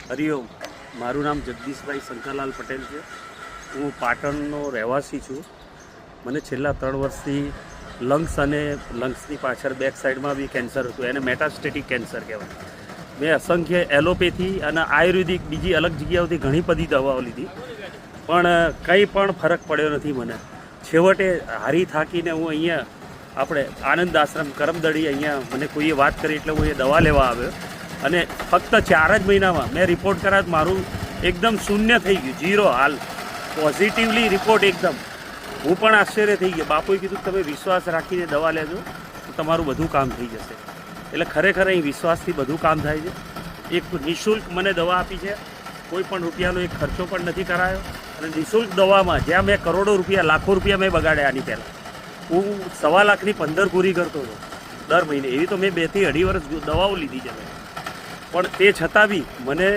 હરિઓમ, મારું નામ જગદીશભાઈ શંકરલાલ પટેલ છે. હું પાટણનો રહેવાસી છું. મને છેલ્લા 3 વર્ષથી લંગ્સ અને લંગ્સની પાછળ બેક સાઈડમાં બી કેન્સર હતું. એને મેટાસ્ટેટિક કેન્સર કહેવાય. મેં અસંખ્ય એલોપેથી અને આયુર્વેદિક બીજી અલગ જગ્યાઓથી ઘણી બધી દવાઓ લીધી, પણ કંઈ પણ ફરક પડ્યો નથી મને. છેવટે હારી થાકીને હું અહીંયા આપણે આનંદ આશ્રમ કરમદડી અહીંયા મને કોઈએ વાત કરી એટલે હું એ દવા લેવા આવ્યો અને ફક્ત 4 જ મહિનામાં મેં રિપોર્ટ કરાવ્યો. મારું એકદમ શૂન્ય થઈ ગયું, ઝીરો. હાલ પોઝિટિવલી રિપોર્ટ એકદમ. હું પણ આશ્ચર્ય થઈ ગયો. બાપુએ કીધું તમે વિશ્વાસ રાખીને દવા લેજો તો તમારું બધું કામ થઈ જશે. એટલે ખરેખર અહીં વિશ્વાસથી બધું કામ થાય છે. એક નિઃશુલ્ક મને દવા આપી છે, કોઈ પણ રૂપિયાનો એક ખર્ચો પણ નથી કરાયો. અને નિઃશુલ્ક દવામાં જ્યાં મેં કરોડો રૂપિયા, લાખો રૂપિયા મેં બગાડ્યા આની પહેલાં. હું 1.25 લાખની 15 પૂરી કરતો હતો દર મહિને. એવી તો મેં 2 થી 2.5 વર્ષ દવાઓ લીધી છે મેં, પણ તે છતાં બી મને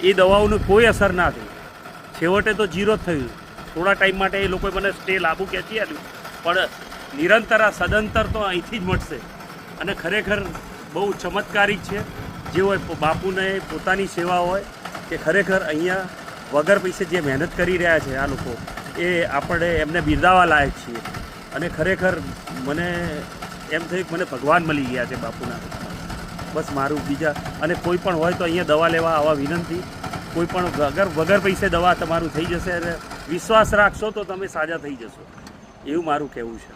એ દવાઓનું કોઈ અસર ના થઈ. છેવટે તો ઝીરો જ થયું. થોડા ટાઈમ માટે એ લોકોએ મને સ્ટે લાભો ખેંચી આપ્યું, પણ નિરંતર આ સદંતર તો અહીંથી જ મળશે. અને ખરેખર બહુ ચમત્કારિક છે. જે હોય બાપુને પોતાની સેવા હોય કે ખરેખર અહીંયા વગર પૈસે જે મહેનત કરી રહ્યા છે આ લોકો, એ આપણે એમને બિરદાવવા લાયક છીએ. અને ખરેખર મને એમ થયું કે મને ભગવાન મળી ગયા છે બાપુના. બસ મારું બીજા અને કોઈ પણ હોય તો અહીંયા દવા લેવા આવા વિનંતી. કોઈ પણ વગર પૈસે દવા તમારું થઈ જશે અને વિશ્વાસ રાખશો તો તમે સાજા થઈ જશો, એવું મારું કહેવું છે.